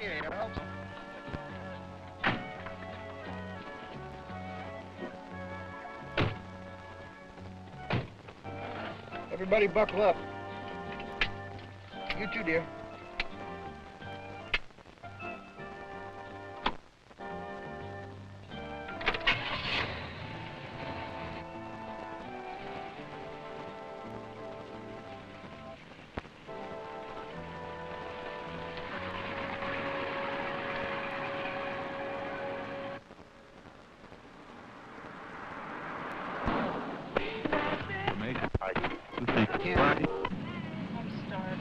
Okay, Harold. Everybody buckle up. You too, dear. I'm starved.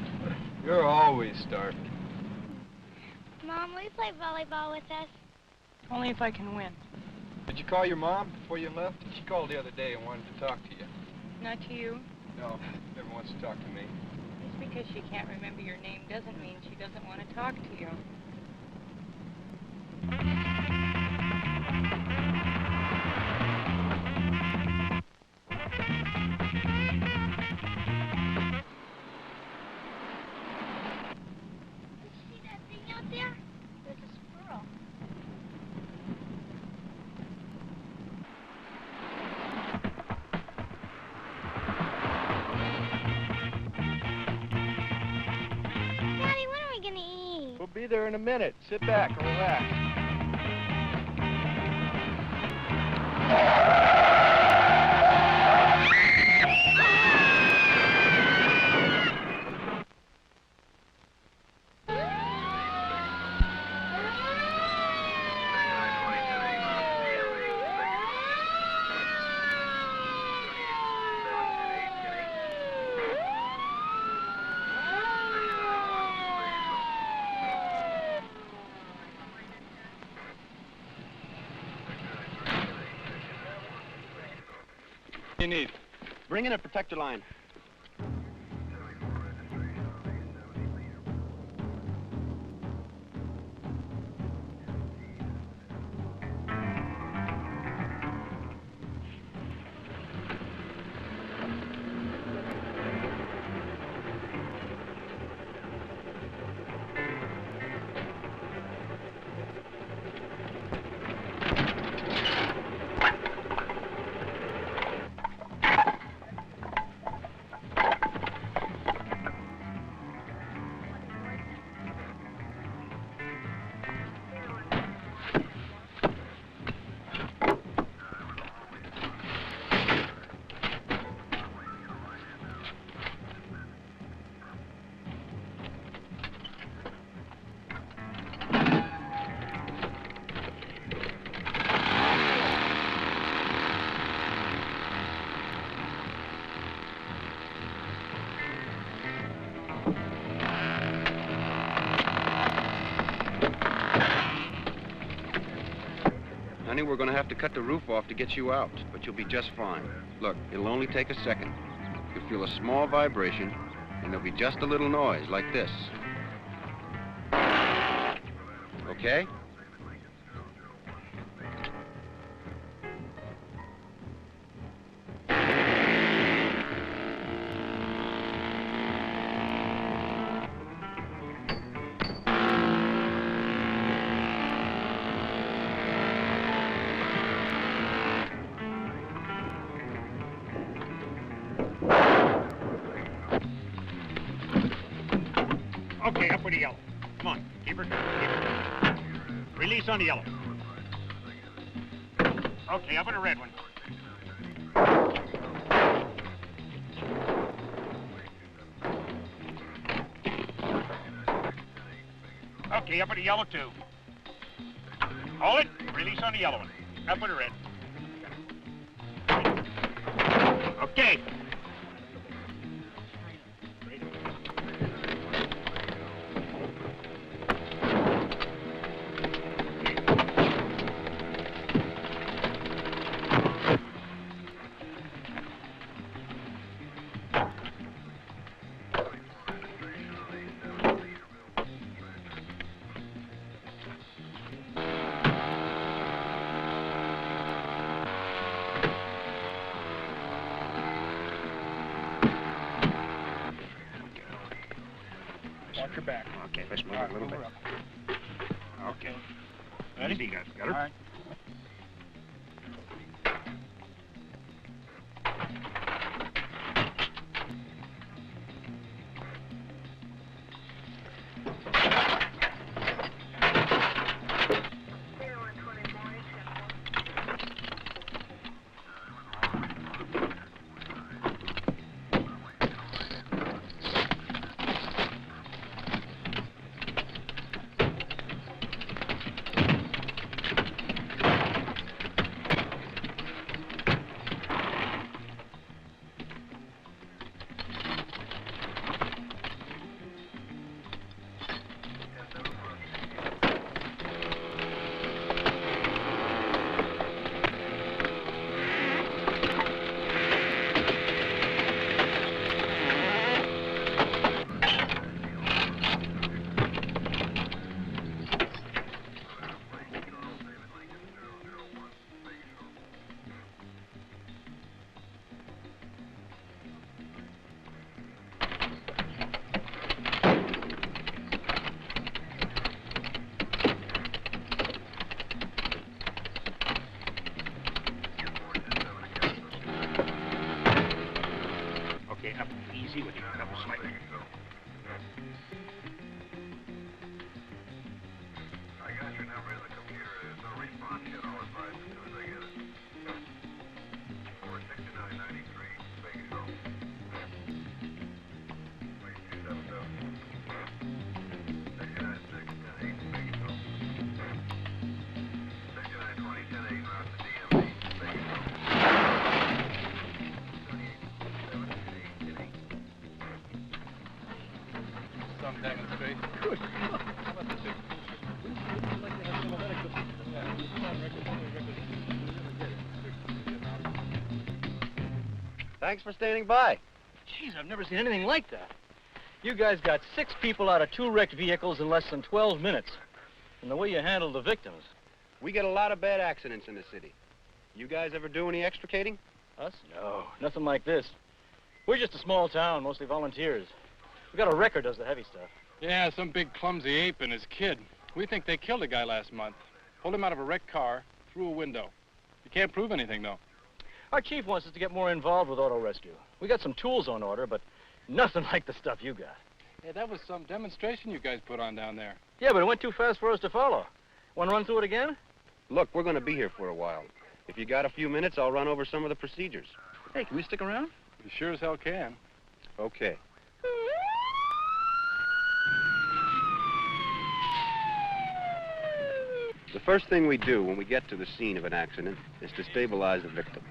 You're always starved. Mom, will you play volleyball with us? Only if I can win. Did you call your mom before you left? She called the other day and wanted to talk to you. Not to you. No, never wants to talk to me. Just because she can't remember your name doesn't mean she doesn't want to talk to you. See that thing out there? There's a squirrel. Daddy, when are we gonna eat? We'll be there in a minute. Sit back and relax. You need. Bring in a protector line. Honey, we're going to have to cut the roof off to get you out, but you'll be just fine. Look, it'll only take a second. You'll feel a small vibration, and there'll be just a little noise like this. Okay? Okay, up with the yellow. Come on, keep her. Release on the yellow. Okay, up with the red one. Okay, up with the yellow too. Hold it. Release on the yellow one. Up with the red. Okay. Watch your back. Okay, let's move it a little bit. Okay. Ready? Easy, guys. Got her? All right. Okay, up easy with you. Up slightly. I got your number in the computer. There's no response yet. I'll advise as soon as I get it. 46993, Vegas. Wait, 277. 696, 10-8, Vegas. 6920, 10-8, route to DMV, Vegas. Some demonstration. Good. What's the big Thanks for standing by. Jeez, I've never seen anything like that. You guys got 6 people out of 2 wrecked vehicles in less than 12 minutes. And the way you handled the victims. We get a lot of bad accidents in the city. You guys ever do any extricating? Us? No, nothing like this. We're just a small town, mostly volunteers. We got a wrecker does the heavy stuff. Yeah, some big clumsy ape and his kid. We think they killed a guy last month. Pulled him out of a wrecked car, through a window. You can't prove anything, though. Our chief wants us to get more involved with auto rescue. We got some tools on order, but nothing like the stuff you got. Yeah, that was some demonstration you guys put on down there. Yeah, but it went too fast for us to follow. Want to run through it again? Look, we're going to be here for a while. If you got a few minutes, I'll run over some of the procedures. Hey, can we stick around? You sure as hell can. Okay. The first thing we do when we get to the scene of an accident is to stabilize the victim.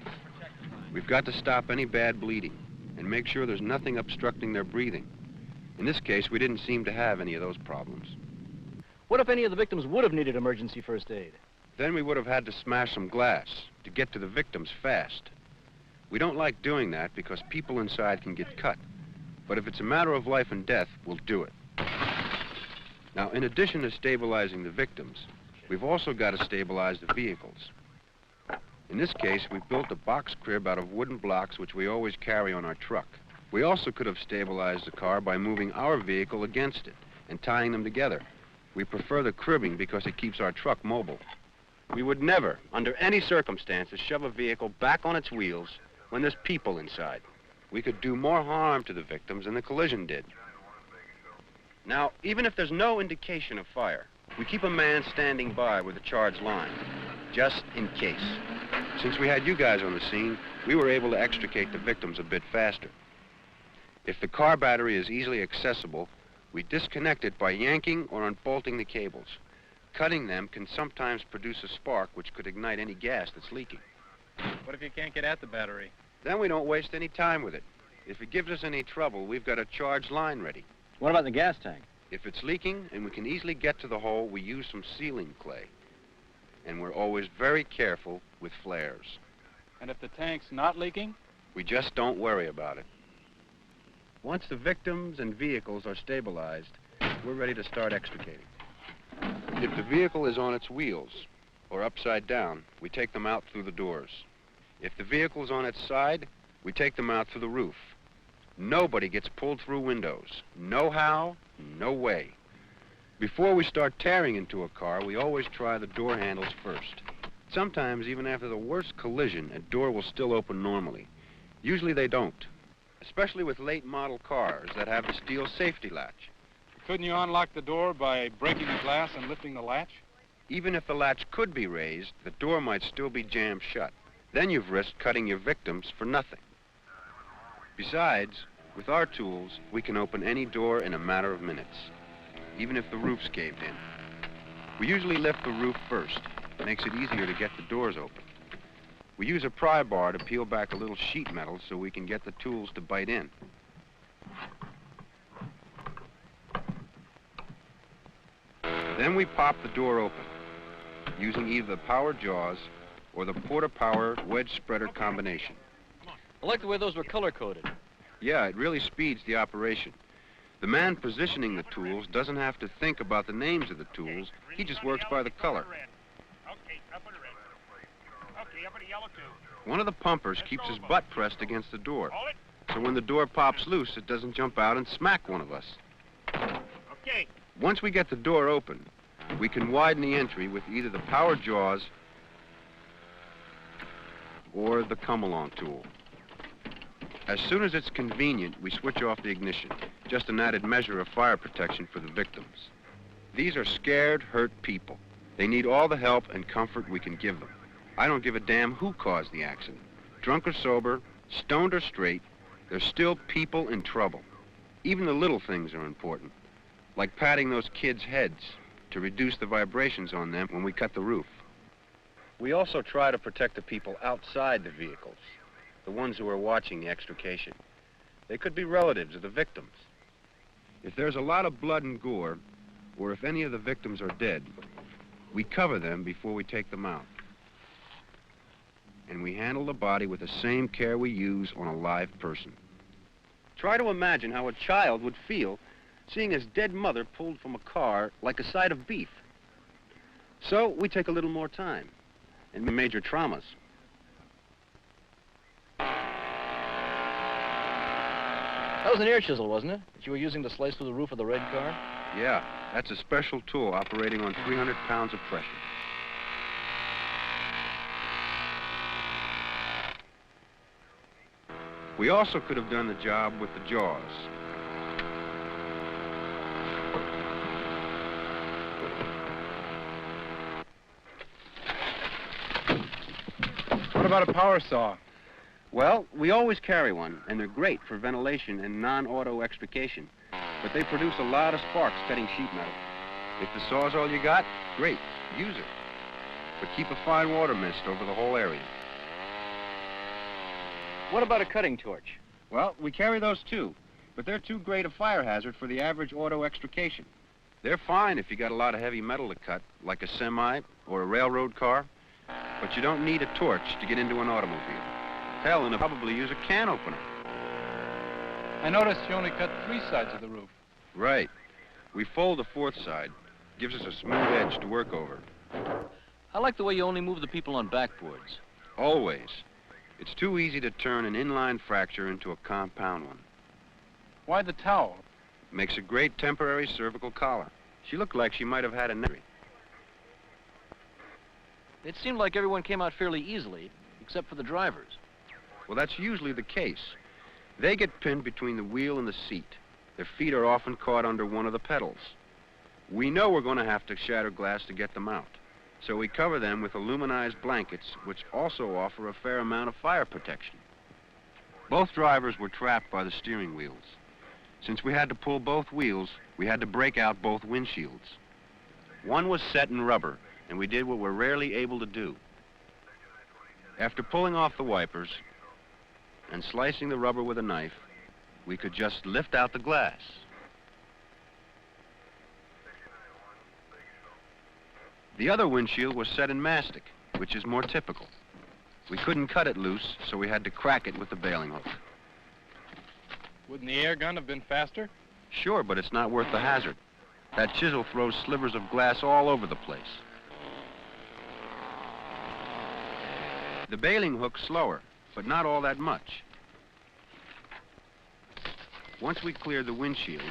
We've got to stop any bad bleeding and make sure there's nothing obstructing their breathing. In this case, we didn't seem to have any of those problems. What if any of the victims would have needed emergency first aid? Then we would have had to smash some glass to get to the victims fast. We don't like doing that because people inside can get cut. But if it's a matter of life and death, we'll do it. Now, in addition to stabilizing the victims, we've also got to stabilize the vehicles. In this case, we've built a box crib out of wooden blocks which we always carry on our truck. We also could have stabilized the car by moving our vehicle against it and tying them together. We prefer the cribbing because it keeps our truck mobile. We would never, under any circumstances, shove a vehicle back on its wheels when there's people inside. We could do more harm to the victims than the collision did. Now, even if there's no indication of fire, we keep a man standing by with a charge line, just in case. Since we had you guys on the scene, we were able to extricate the victims a bit faster. If the car battery is easily accessible, we disconnect it by yanking or unbolting the cables. Cutting them can sometimes produce a spark which could ignite any gas that's leaking. What if you can't get at the battery? Then we don't waste any time with it. If it gives us any trouble, we've got a charge line ready. What about the gas tank? If it's leaking and we can easily get to the hole, we use some sealing clay. And we're always very careful with flares. And if the tank's not leaking? We just don't worry about it. Once the victims and vehicles are stabilized, we're ready to start extricating. If the vehicle is on its wheels or upside down, we take them out through the doors. If the vehicle's on its side, we take them out through the roof. Nobody gets pulled through windows. No how, no way. Before we start tearing into a car, we always try the door handles first. Sometimes, even after the worst collision, a door will still open normally. Usually they don't, especially with late model cars that have the steel safety latch. Couldn't you unlock the door by breaking the glass and lifting the latch? Even if the latch could be raised, the door might still be jammed shut. Then you've risked cutting your victims for nothing. Besides, with our tools, we can open any door in a matter of minutes, even if the roof's caved in. We usually lift the roof first. It makes it easier to get the doors open. We use a pry bar to peel back a little sheet metal so we can get the tools to bite in. Then we pop the door open, using either the power jaws or the porta-power wedge spreader combination. I like the way those were color-coded. Yeah, it really speeds the operation. The man positioning the tools doesn't have to think about the names of the tools. He just works by the color. Okay, up on the red. Okay, up on the yellow too. One of the pumpers keeps his butt pressed against the door, Hold it. so when the door pops loose, it doesn't jump out and smack one of us. Okay. Once we get the door open, we can widen the entry with either the power jaws or the come-along tool. As soon as it's convenient, we switch off the ignition, just an added measure of fire protection for the victims. These are scared, hurt people. They need all the help and comfort we can give them. I don't give a damn who caused the accident. Drunk or sober, stoned or straight, they're still people in trouble. Even the little things are important, like patting those kids' heads to reduce the vibrations on them when we cut the roof. We also try to protect the people outside the vehicles, the ones who are watching the extrication. They could be relatives of the victims. If there's a lot of blood and gore, or if any of the victims are dead, we cover them before we take them out. And we handle the body with the same care we use on a live person. Try to imagine how a child would feel seeing his dead mother pulled from a car like a side of beef. So we take a little more time and major traumas. That was an air chisel, wasn't it, that you were using to slice through the roof of the red car? Yeah, that's a special tool operating on 300 pounds of pressure. We also could have done the job with the jaws. What about a power saw? Well, we always carry one, and they're great for ventilation and non-auto extrication. But they produce a lot of sparks cutting sheet metal. If the saw's all you got, great, use it. But keep a fine water mist over the whole area. What about a cutting torch? Well, we carry those too, but they're too great a fire hazard for the average auto extrication. They're fine if you got a lot of heavy metal to cut, like a semi or a railroad car, but you don't need a torch to get into an automobile. Hell, and they'll probably use a can opener. I noticed you only cut 3 sides of the roof. Right. We fold the 4th side. Gives us a smooth edge to work over. I like the way you only move the people on backboards. Always. It's too easy to turn an inline fracture into a compound one. Why the towel? Makes a great temporary cervical collar. She looked like she might have had a injury. It seemed like everyone came out fairly easily, except for the drivers. Well, that's usually the case. They get pinned between the wheel and the seat. Their feet are often caught under one of the pedals. We know we're going to have to shatter glass to get them out, so we cover them with aluminized blankets, which also offer a fair amount of fire protection. Both drivers were trapped by the steering wheels. Since we had to pull both wheels, we had to break out both windshields. One was set in rubber, and we did what we're rarely able to do. After pulling off the wipers and slicing the rubber with a knife, we could just lift out the glass. The other windshield was set in mastic, which is more typical. We couldn't cut it loose, so we had to crack it with the bailing hook. Wouldn't the air gun have been faster? Sure, but it's not worth the hazard. That chisel throws slivers of glass all over the place. The bailing hook's slower, but not all that much. Once we cleared the windshield,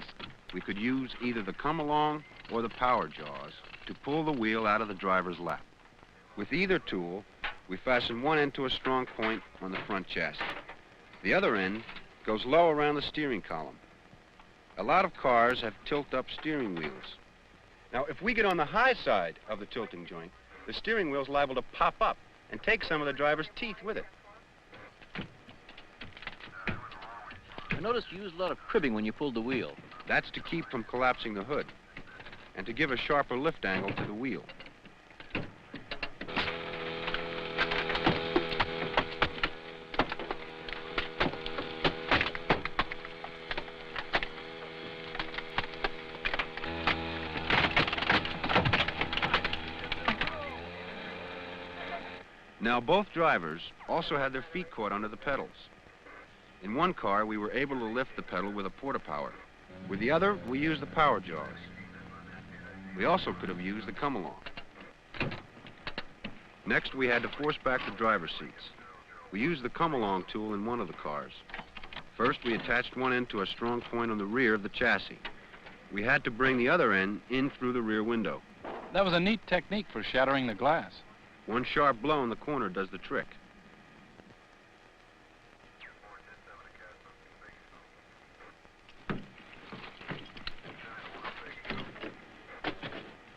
we could use either the come-along or the power jaws to pull the wheel out of the driver's lap. With either tool, we fasten one end to a strong point on the front chassis. The other end goes low around the steering column. A lot of cars have tilt-up steering wheels. Now, if we get on the high side of the tilting joint, the steering wheel's liable to pop up and take some of the driver's teeth with it. I noticed you used a lot of cribbing when you pulled the wheel. That's to keep from collapsing the hood and to give a sharper lift angle to the wheel. Now, both drivers also had their feet caught under the pedals. In one car, we were able to lift the pedal with a porta-power. With the other, we used the power jaws. We also could have used the come-along. Next, we had to force back the driver's seats. We used the come-along tool in one of the cars. First, we attached one end to a strong point on the rear of the chassis. We had to bring the other end in through the rear window. That was a neat technique for shattering the glass. One sharp blow in the corner does the trick.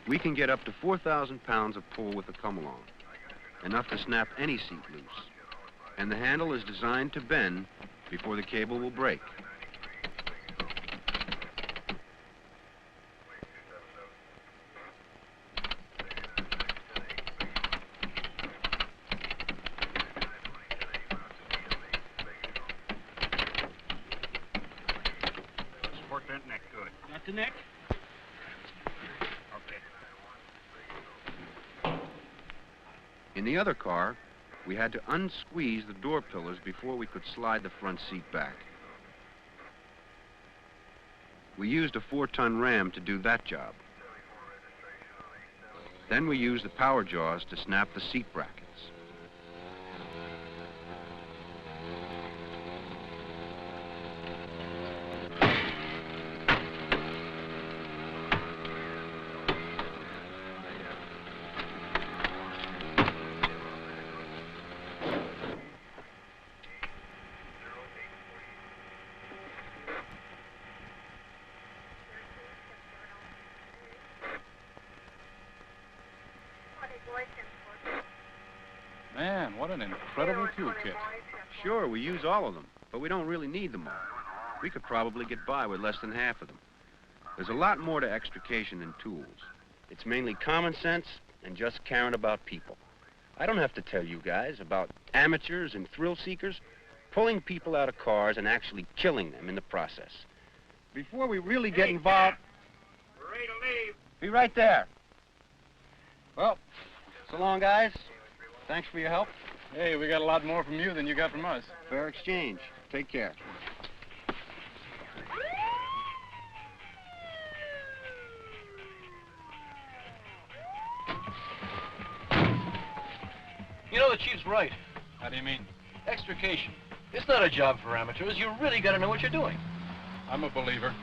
We can get up to 4,000 pounds of pull with the come-along, enough to snap any seat loose. And the handle is designed to bend before the cable will break. Support that neck good. Got the neck? Okay. In the other car, we had to unsqueeze the door pillars before we could slide the front seat back. We used a 4-ton ram to do that job. Then we used the power jaws to snap the seat brackets. Man, what an incredible toolkit. Sure, we use all of them, but we don't really need them all. We could probably get by with less than half of them. There's a lot more to extrication than tools. It's mainly common sense and just caring about people. I don't have to tell you guys about amateurs and thrill seekers pulling people out of cars and actually killing them in the process. Before we really get involved... We're ready to leave. Be right there. Well, so long, guys. Thanks for your help. Hey, we got a lot more from you than you got from us. Fair exchange. Take care. You know, the chief's right. How do you mean? Extrication. It's not a job for amateurs. You really got to know what you're doing. I'm a believer.